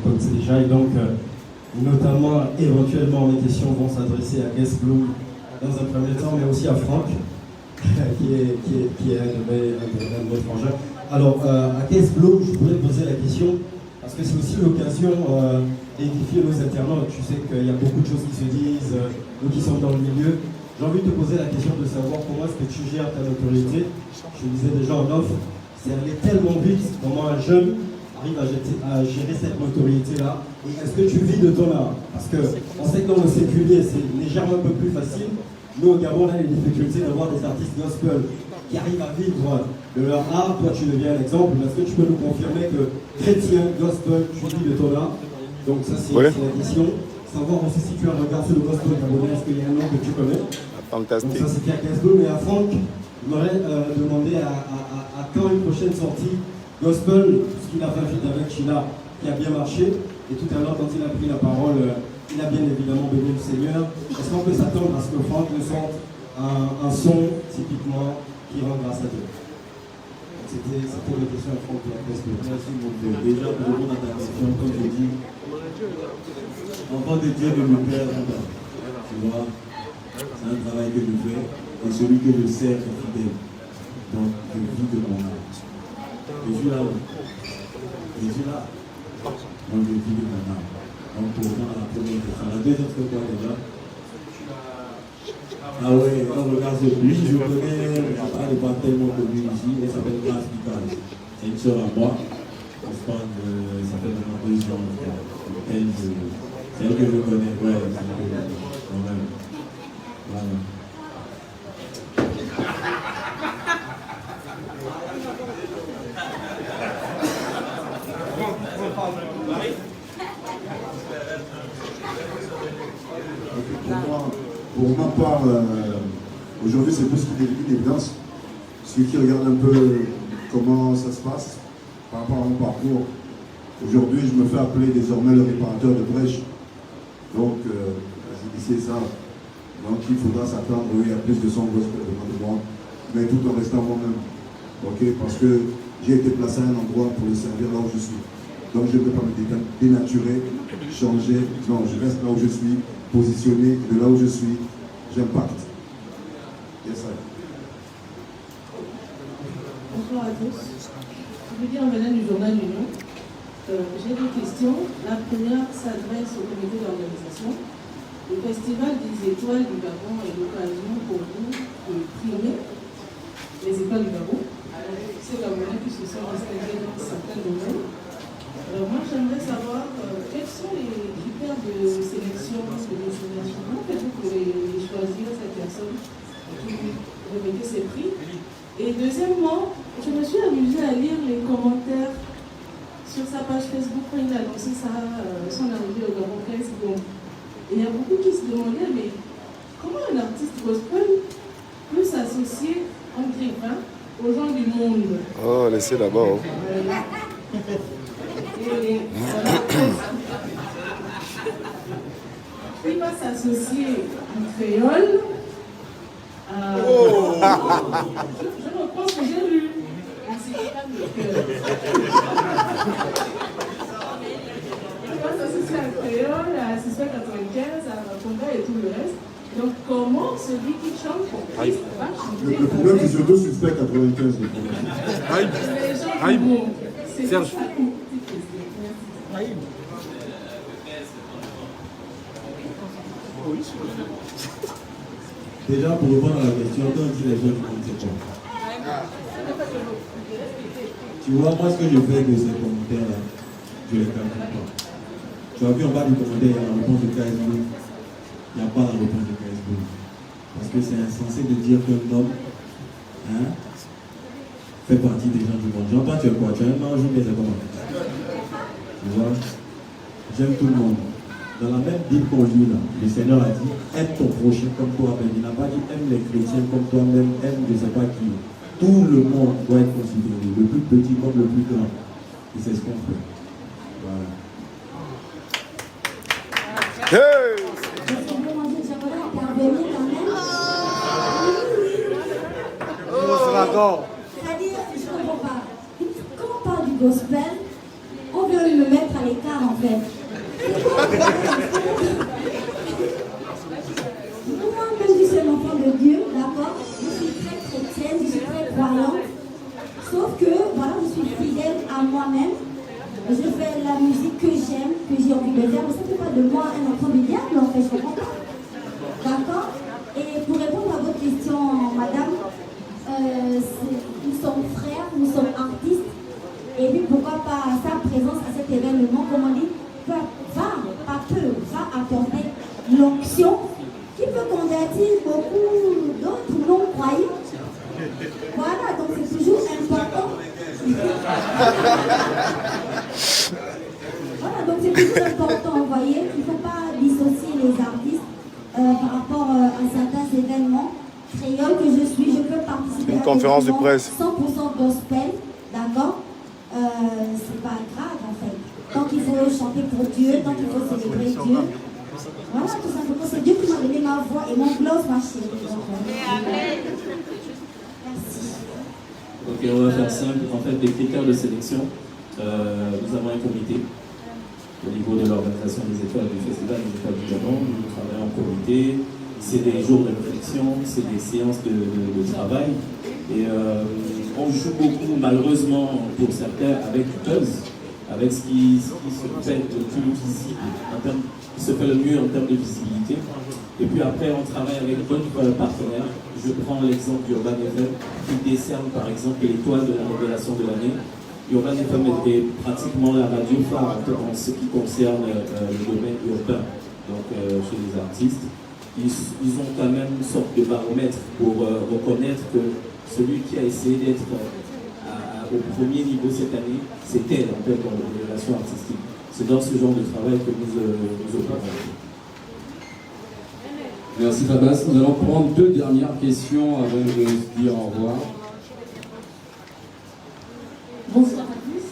comme c'est déjà, et donc notamment, éventuellement, mes questions vont s'adresser à Guest Bloom dans un premier temps, mais aussi à Franck, qui est un de mes frangins. Alors, à Guest Bloom, je voulais poser la question, parce que c'est aussi l'occasion d'édifier nos internautes. Tu sais qu'il y a beaucoup de choses qui se disent, nous qui sommes dans le milieu. J'ai envie de te poser la question de savoir comment est-ce que tu gères ta notoriété. Je le disais déjà en off, c'est aller tellement vite, comment un jeune arrive à gérer cette notoriété-là. Et est-ce que tu vis de ton art? Parce qu'on sait que dans le séculier, c'est légèrement un peu plus facile. Nous, au Gabon, on a les difficultés de voir des artistes gospel qui arrivent à vivre de leur art. Toi, tu deviens un exemple. Est-ce que tu peux nous confirmer que chrétien, gospel, tu vis de ton art? Donc ça, c'est la question. Savoir aussi si tu as un regard sur le gospel gabonais, est-ce qu'il y a un nom que tu connais? Fantastique. Donc ça, c'était à Glasgow. Mais à Franck, je m'aurais demandé à quand une prochaine sortie gospel, ce qu'il a fait avec Chila, qui a bien marché. Et tout à l'heure, quand il a pris la parole, il a bien évidemment béni le Seigneur. Est-ce qu'on peut s'attendre à ce que Franck nous sorte un son typiquement qui rend grâce à Dieu? C'était les questions à Franck de la Glasgow. Merci beaucoup. Déjà, pour répondre à ta question, comme je dis, enfant de Dieu ne me perd pas. Tu vois, c'est un travail que je fais et celui que je sers est fidèle. Donc, je vis de mon âme. Je suis là. Je suis là. Donc, je vis de mon âme. Donc, pour répondre à la première question. La deuxième, c'est quoi déjà? Ah ouais, on regarde ce lui, je connais, elle n'est pas tellement connue ici, elle s'appelle Grace Vital. C'est une soeur à moi. On se parle de, ça fait maintenant 2 ans. C'est elle que je connais, ouais, c'est elle que je connais. Quand même. Voilà. Pour ma part, aujourd'hui c'est plus une évidence. Ceux qui regardent un peu comment ça se passe par rapport à mon parcours, aujourd'hui je me fais appeler désormais le réparateur de brèches. Donc, c'est ça. Donc il faudra s'attendre à plus de son gospel de moi, mais tout en restant moi-même. Okay? Parce que j'ai été placé à un endroit pour le servir là où je suis. Donc je ne peux pas me dénaturer, changer. Non, je reste là où je suis, positionné, et de là où je suis, j'impacte. Yes, sir. Bonsoir à tous. Je veux dire en venant du journal Union, j'ai deux questions. La première s'adresse au comité d'organisation. Le festival des étoiles du Gabon est l'occasion pour vous de primer les étoiles du Gabon. Ces Gabonais qui se sont distingués dans certains domaines. Alors moi j'aimerais savoir quels sont les critères de sélection, de désignation. Comment faites-vous pour les choisir, ces personnes qui remettez ces prix? Et deuxièmement, je me suis amusée à lire les commentaires sur sa page Facebook quand il a annoncé son arrivée au Gabon 15 secondes. Et il y a beaucoup qui se demandaient, mais comment un artiste gospel peut s'associer en grippin aux gens du monde? Oh, laissez d'abord. Et il va s'associer en créole. Je reprends ce que j'ai lu. Il va s'associer à créole, à 695, à Conga et tout le reste. Donc comment celui qui chante pour Christ va chanter? Le problème c'est surtout suspect 95. Les gens du monde. C'est ça. Déjà, pour répondre à la question, quand on dit les gens du monde, c'est quoi? Tu vois, moi, ce que je fais de ces commentaires-là, je les calcule pas. Tu as vu en bas du commentaire, il y a la réponse de KSB. Il n'y a pas la réponse de KSB. Parce que c'est insensé de dire qu'un homme fait partie des gens du monde. Genre, toi, tu es quoi? Tu es un ange ou bien c'est comment? Tu vois? J'aime tout le monde. Dans la même Bible qu'on lit là, le Seigneur a dit aime ton prochain comme toi-même. Il n'a pas dit aime les chrétiens comme toi-même, aime je ne sais pas qui. Tout le monde doit être considéré, le plus petit comme le plus grand. Et c'est ce qu'on fait. Voilà. Hey! C'est-à-dire, je ne comprends pas. Quand on parle du gospel, on veut veulent me mettre à l'écart en fait. Moi, même si je suis un enfant de Dieu, d'accord, je suis très chrétienne, je suis très croyante. Sauf que, voilà, je suis fidèle à moi-même. Je fais la musique que j'aime, que j'ai envie de faire. Mais ça ne fait pas de moi un enfant du diable, en fait, je comprends pas. D'accord? Et pour répondre à votre question, madame, nous sommes frères, nous sommes artistes. Et puis pourquoi pas sa présence à cet événement, comme on dit, va apporter l'onction qui peut convertir beaucoup d'autres non-croyants. Voilà, donc c'est toujours important. Voilà, donc c'est toujours important, vous voyez. Il ne faut pas dissocier les artistes par rapport à certains événements. Créole que je suis, je peux participer Une à conférence de presse. 100% gospel, d'accord. C'est pas grave en fait. Tant qu'il faut chanter pour Dieu, tant qu'il faut célébrer Dieu. Voilà, tout simplement, c'est Dieu qui m'a donné ma voix et mon gloss, ma chérie. Merci. Ok, on va faire simple. En fait, les critères de sélection, nous avons un comité au niveau de l'organisation des étoiles du Festival des étoiles du Gabon. Nous travaillons en comité. C'est des jours de réflexion, c'est des séances de travail. Et on joue beaucoup, malheureusement, pour certains, avec buzz, avec ce qui se fait le plus visible, qui se fait le mieux en termes de visibilité. Et puis après, on travaille avec d'autres partenaires. Je prends l'exemple d'Urban FM, qui décerne par exemple l'étoile de la révélation de l'année. Urban FM est pratiquement la radio phare en ce qui concerne le domaine urbain, donc chez les artistes. Ils ont quand même une sorte de baromètre pour reconnaître que celui qui a essayé d'être au premier niveau cette année, c'était en fait dans les relations artistiques. C'est dans ce genre de travail que nous opérons. Merci Fabas. Nous allons prendre deux dernières questions avant de se dire au revoir. Bonsoir à tous.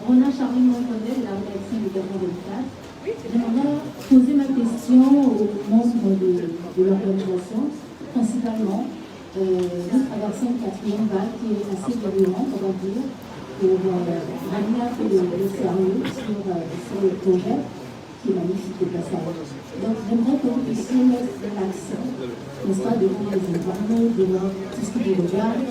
Rona Charline Monfondel, la rédaction du Gabon de l'État. J'aimerais poser ma question aux membres de l'organisation. Principalement, nous traversons une quatrième vague qui est assez virulente, on va dire, pour ramener un peu le sérieux sur le projet qui est magnifique de passage. Donc j'aimerais que vous puissiez mettre l'accent, n'est-ce pas, devant les environnements, devant tout ce qui vous regarde,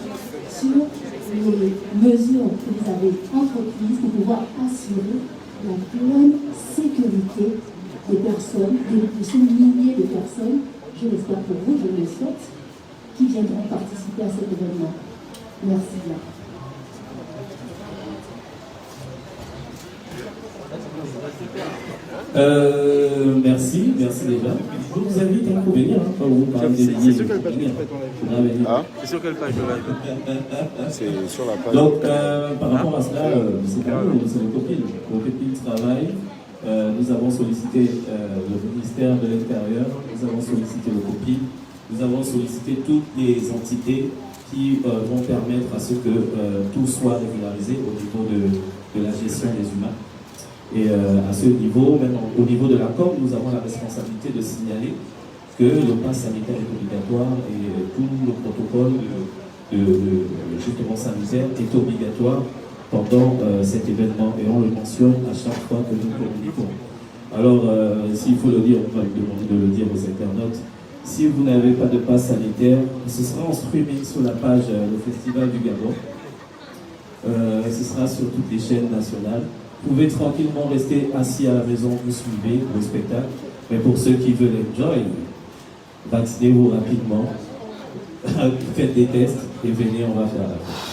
sur les mesures que vous avez entreprises pour pouvoir assurer la pleine sécurité des personnes, de ce millier de personnes, je l'espère pour vous, je le souhaite, qui viendront participer à cet événement. Merci bien. Merci déjà. Je vous invite à venir, quand vous parlez des milliers. C'est sur quelle page de live? C'est sur la page. Donc, par rapport à cela, c'est pas nous, c'est le COPIL. Le COPIL travaille. Nous avons sollicité le ministère de l'Intérieur, nous avons sollicité le COPIL, nous avons sollicité toutes les entités qui vont permettre à ce que tout soit régularisé au niveau de la gestion des humains. Et à ce niveau, même au niveau de la COP, nous avons la responsabilité de signaler que le pass sanitaire est obligatoire et tout le protocole justement sanitaire est obligatoire pendant cet événement, et on le mentionne à chaque fois que nous communiquons. Alors, s'il faut le dire, on va me demander de le dire aux internautes. Si vous n'avez pas de passe sanitaire, ce sera en streaming sur la page le Festival du Gabon. Ce sera sur toutes les chaînes nationales. Vous pouvez tranquillement rester assis à la maison, vous suivez le spectacle. Mais pour ceux qui veulent enjoy, vaccinez-vous rapidement, faites des tests et venez, on va faire la fête.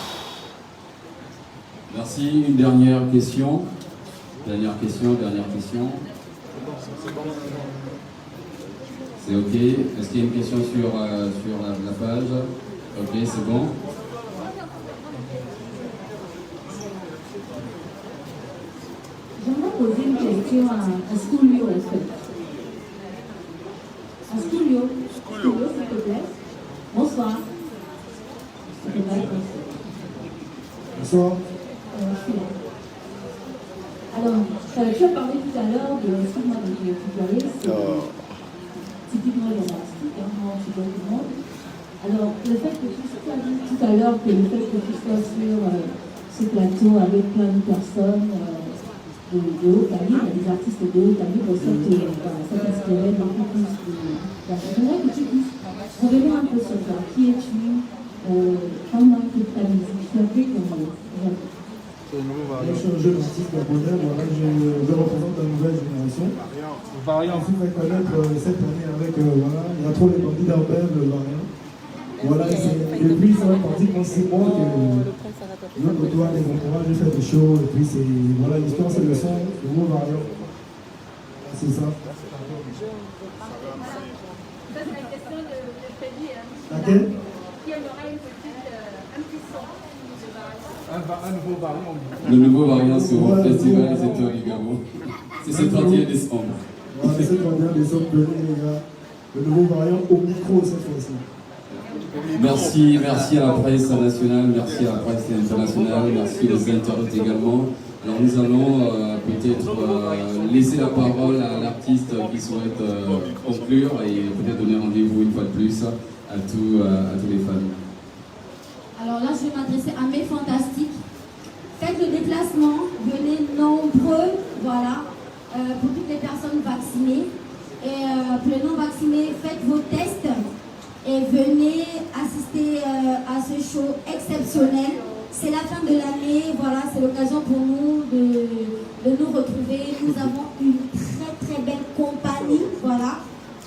Merci. Une dernière question. Dernière question. C'est OK. Est-ce qu'il y a une question sur la page? OK, c'est bon. J'aimerais poser une question à Schoolio, en fait. À Schoolio, s'il te plaît. Bonsoir. Bonsoir. Alors, tu as parlé tout à l'heure de l'expérience que j'ai tutoyé, c'est typiquement élastique, moi tu vois tout le monde. Alors, le fait que tu as dit tout à l'heure que le fait que tu sois sur ce plateau avec plein de personnes, de haut calibre, des artistes de haut calibre cette inspirée beaucoup plus de la j'aimerais que tu puisses revenir un peu sur toi. Qui es-tu? Comment écoute ta musique? Tu as fait comment? Je suis un jeune artiste gabonais, voilà, je représente la nouvelle génération. Variant, vous pouvez connaître cette année avec, voilà, il y a trop les bandits d'Arbel, Variant. Voilà, c'est depuis ça fait pratiquement 6 mois que je côtoie des concurrents, j'ai fait des shows, et puis c'est, voilà, l'histoire c'est le son, le mot Variant. C'est ça. Ça, c'est la question de Freddy. Laquelle? Qui aimera un petit son de Variant. Un nouveau Variant. Le nouveau Variant sur le Festival des Étoiles du Gabon. C'est ce 31 décembre. Voilà, c'est ce 31 décembre, venez les gars. Le nouveau Variant au micro cette fois-ci. Merci à la presse nationale, merci à la presse internationale, merci aux internautes également. Alors nous allons peut-être laisser la parole à l'artiste qui souhaite conclure et peut-être donner rendez-vous une fois de plus à tous les fans. Alors là, je vais m'adresser à mes fantastiques. Faites le déplacement, venez nombreux, voilà, pour toutes les personnes vaccinées. Et pour les non-vaccinés, faites vos tests et venez assister à ce show exceptionnel. C'est la fin de l'année, voilà, c'est l'occasion pour nous de nous retrouver. Nous avons une très belle compagnie, voilà.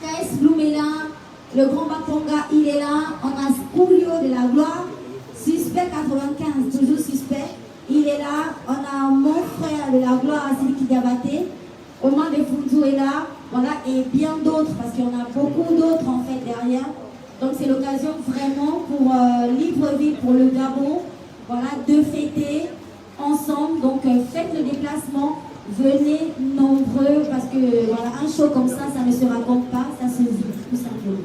KS Bloom est là, le grand Bakonga, il est là. On a Scoulio de la gloire, Suspect 95, toujours suspect, il est là. On a mon frère de la gloire, Sidi Diabaté, Omar de Funzu est là, voilà, et bien d'autres, parce qu'il y en a beaucoup d'autres en fait derrière. Donc c'est l'occasion vraiment pour Libreville, pour le Gabon, voilà, de fêter ensemble. Donc faites le déplacement, venez nombreux, parce que voilà, un show comme ça ne se raconte pas, ça se vit, tout simplement.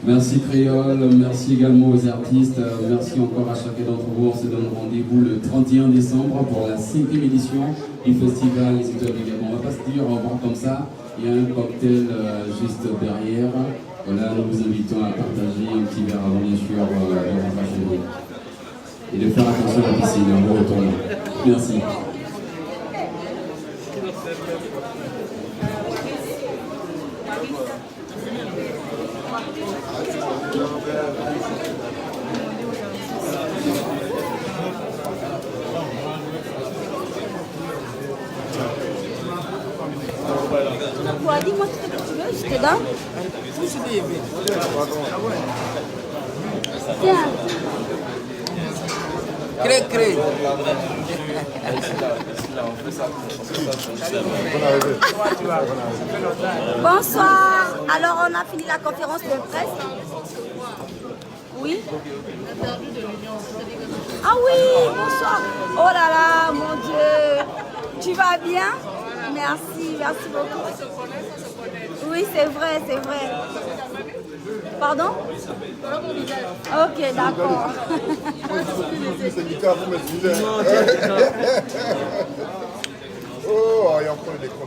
Merci Créole, merci également aux artistes, merci encore à chacun d'entre vous. On se donne rendez-vous le 31 décembre pour la 5e édition du festival Les Étoiles du Gabon. On ne va pas se dire au revoir comme ça, il y a un cocktail juste derrière. Voilà, nous vous invitons à partager un petit verre avant, bien sûr, de rentrer chez vous. Et de faire attention à la piscine, on vous retourne. Merci. Dis-moi ce que tu veux, je te donne. Tiens. Cré. Bonsoir. Alors on a fini la conférence de presse. Oui. Ah oui, bonsoir. Oh là là, mon Dieu. Tu vas bien? Merci beaucoup. Oui, c'est vrai. Pardon? Ok, d'accord.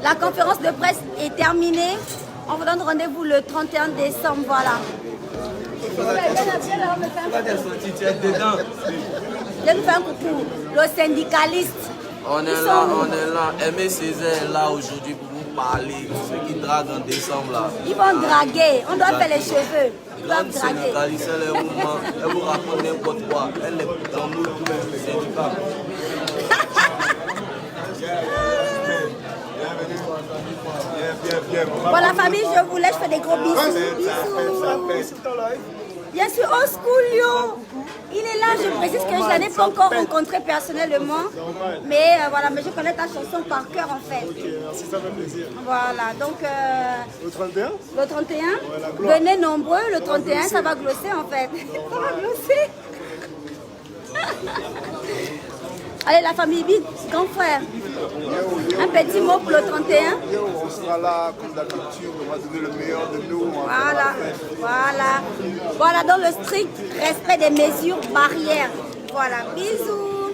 La conférence de presse est terminée. On vous donne rendez-vous le 31 décembre, voilà. Je vais faire un coucou. Le syndicaliste. On est là. Aimé Césaire est là aujourd'hui pour vous parler. Ceux qui draguent en décembre là. Ils vont draguer. On doit faire les cheveux. Ils doivent draguer. Syndicaliste, elle est mouvement. Elle vous raconte n'importe quoi. Elle est dans nous tous les syndicats. Bon, la famille, je vous laisse, je fais des gros bisous. Bien sûr, oh Scoulio, il est là, je précise que je n'ai pas encore rencontré personnellement, mais voilà, mais je connais ta chanson par cœur en fait. Merci, ça fait plaisir. Voilà, donc le 31 Le 31, venez nombreux, le 31, ça va glosser en fait. Ça va glosser. Allez, la famille Bide, grand frère. Un petit mot pour le 31. On sera là, comme d'habitude, on va donner le meilleur de nous. Voilà, dans le strict respect des mesures barrières. Voilà, bisous.